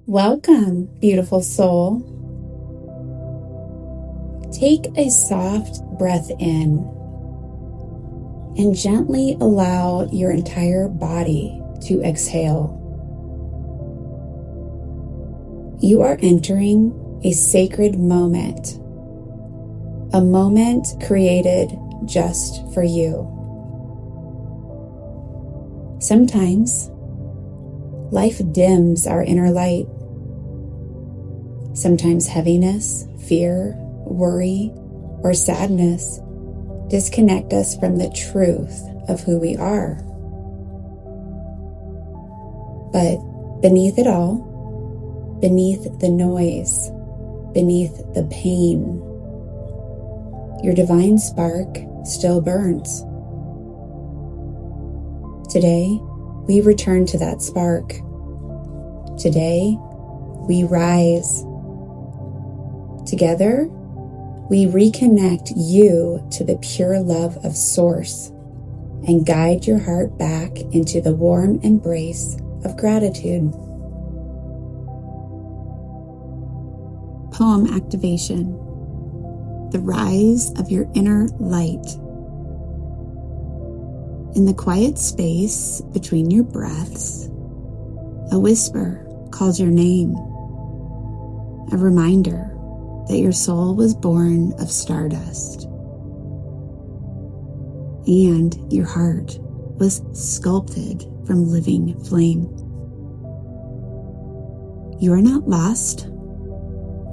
Welcome, beautiful soul. Take a soft breath in and gently allow your entire body to exhale. You are entering a sacred moment, a moment created just for you. Sometimes life dims our inner light. Sometimes heaviness, fear, worry, or sadness disconnect us from the truth of who we are. But beneath it all, beneath the noise, beneath the pain, your divine spark still burns. Today, we return to that spark. Today, we rise. Together, we reconnect you to the pure love of Source and guide your heart back into the warm embrace of gratitude. Poem activation. The rise of your inner light. In the quiet space between your breaths, a whisper calls your name, a reminder that your soul was born of stardust and your heart was sculpted from living flame. You are not lost.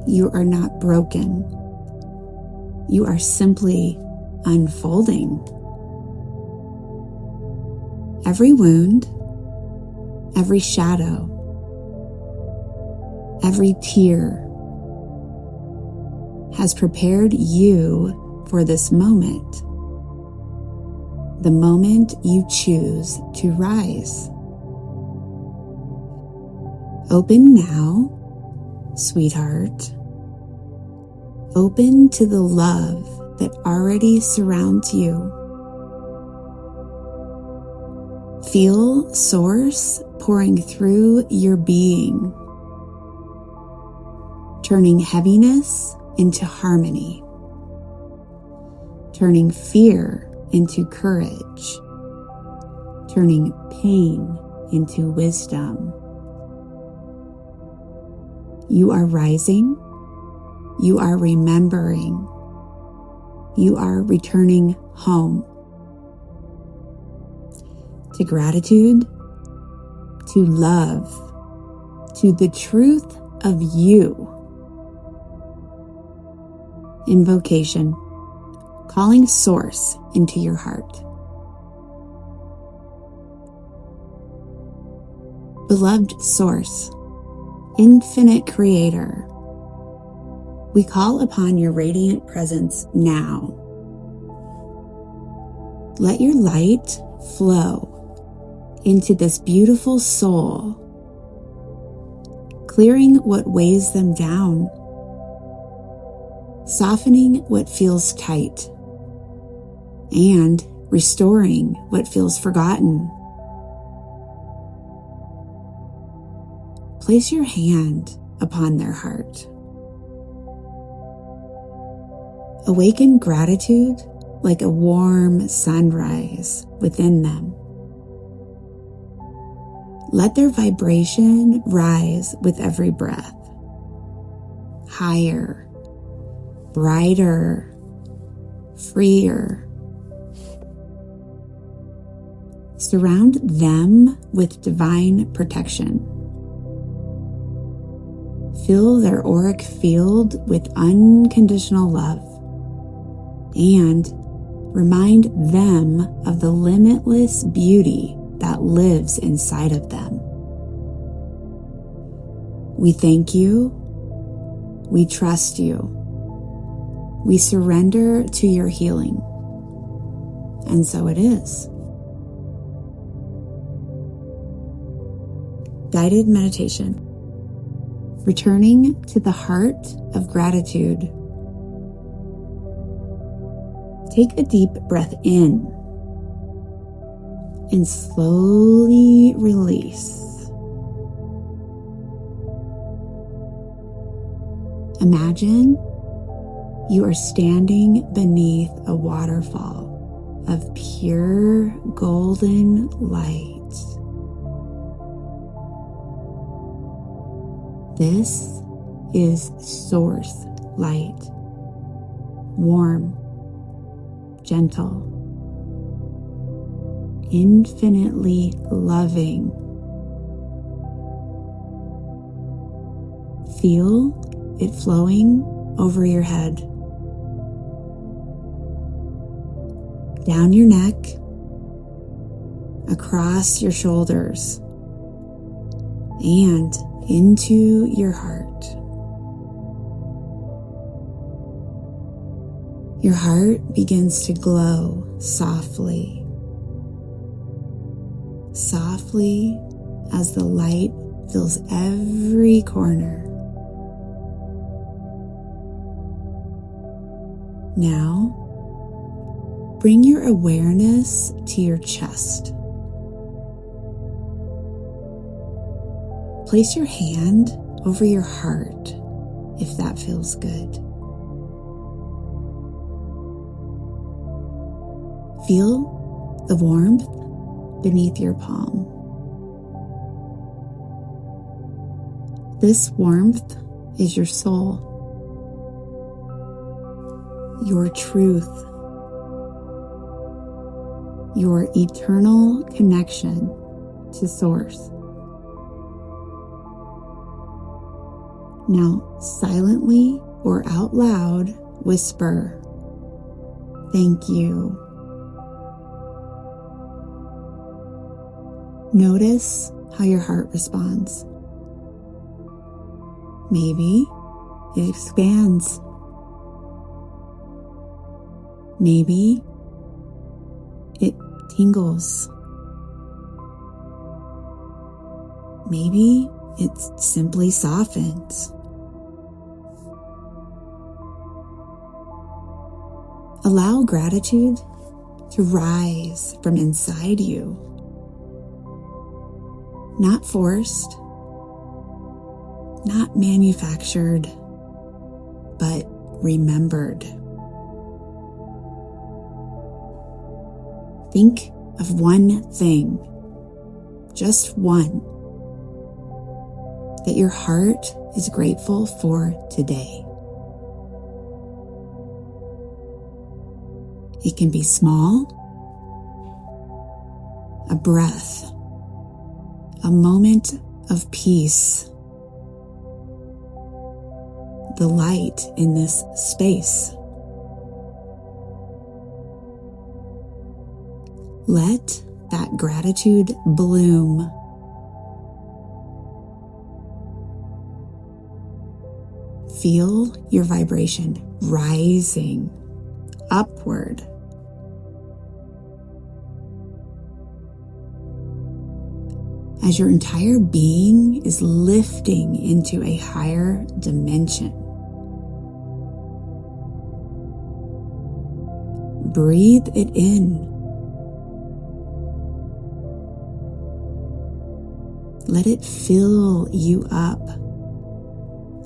You are not broken. You are simply unfolding. Every wound, every shadow, every tear has prepared you for this moment, the moment you choose to rise. Open now, sweetheart. Open to the love that already surrounds you. Feel Source pouring through your being, turning heaviness into harmony, turning fear into courage, turning pain into wisdom. You are rising, you are remembering, you are returning home. To gratitude, to love, to the truth of you. Invocation, calling Source into your heart. Beloved Source, infinite creator, we call upon your radiant presence now. Let your light flow into this beautiful soul, clearing what weighs them down, softening what feels tight, and restoring what feels forgotten. Place your hand upon their heart. Awaken gratitude like a warm sunrise within them. Let their vibration rise with every breath, higher, brighter, freer. Surround them with divine protection. Fill their auric field with unconditional love and remind them of the limitless beauty that lives inside of them. We thank you. We trust you. We surrender to your healing. And so it is. Guided meditation. Returning to the heart of gratitude. Take a deep breath in and slowly release. Imagine you are standing beneath a waterfall of pure golden light. This is source light, warm, gentle, infinitely loving. Feel it flowing over your head, down your neck, across your shoulders, and into your heart. Your heart begins to glow softly, softly as the light fills every corner. Now, bring your awareness to your chest. Place your hand over your heart if that feels good. Feel the warmth beneath your palm. This warmth is your soul, your truth, your eternal connection to Source. Now, silently or out loud, whisper, "Thank you." Notice how your heart responds. Maybe it expands. Maybe it tingles. Maybe it simply softens. Allow gratitude to rise from inside you. Not forced, not manufactured, but remembered. Think of one thing, just one, that your heart is grateful for today. It can be small, a breath, a moment of peace, the light in this space. Let that gratitude bloom. Feel your vibration rising upward. As your entire being is lifting into a higher dimension. Breathe it in. Let it fill you up.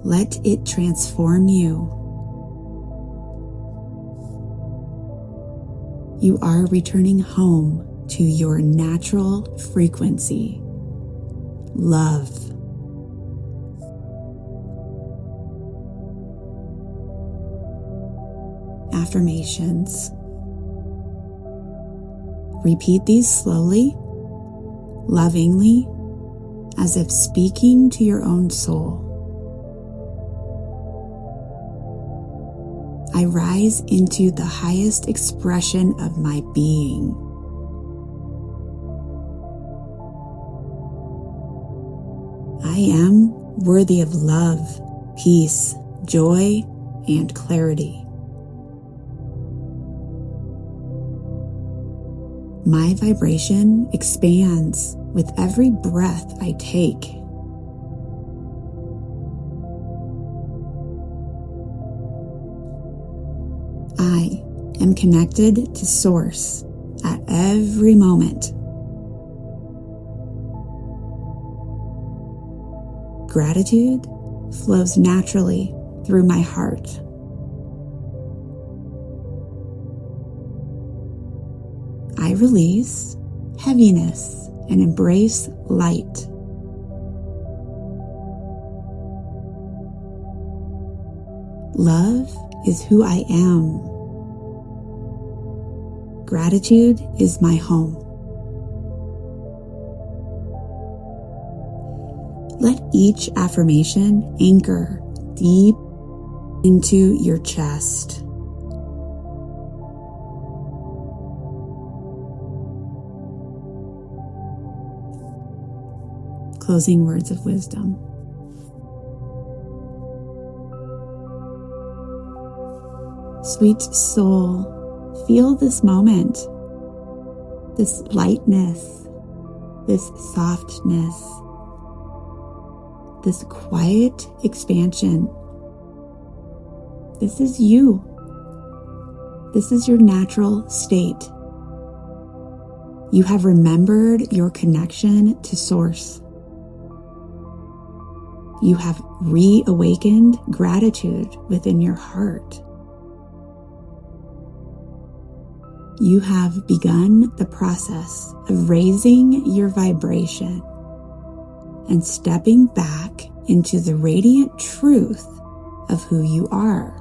Let it transform you. You are returning home to your natural frequency. Love. Affirmations. Repeat these slowly, lovingly, as if speaking to your own soul. I rise into the highest expression of my being. I am worthy of love, peace, joy, and clarity. My vibration expands with every breath I take. I am connected to Source at every moment. Gratitude flows naturally through my heart. I release heaviness and embrace light. Love is who I am. Gratitude is my home. Let each affirmation anchor deep into your chest. Closing words of wisdom. Sweet soul, feel this moment, this lightness, this softness, this quiet expansion. This is you. This is your natural state. You have remembered your connection to Source. You have reawakened gratitude within your heart. You have begun the process of raising your vibration and stepping back into the radiant truth of who you are.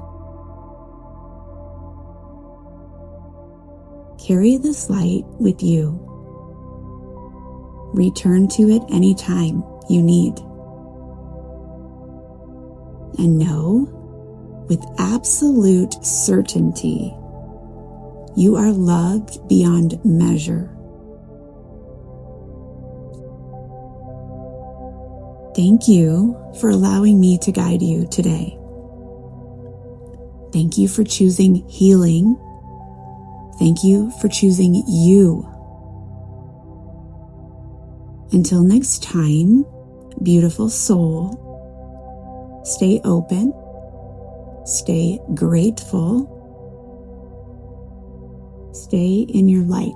Carry this light with you. Return to it anytime you need. And know with absolute certainty you are loved beyond measure. Thank you for allowing me to guide you today. Thank you for choosing healing. Thank you for choosing you. Until next time, beautiful soul, stay open, stay grateful, stay in your light.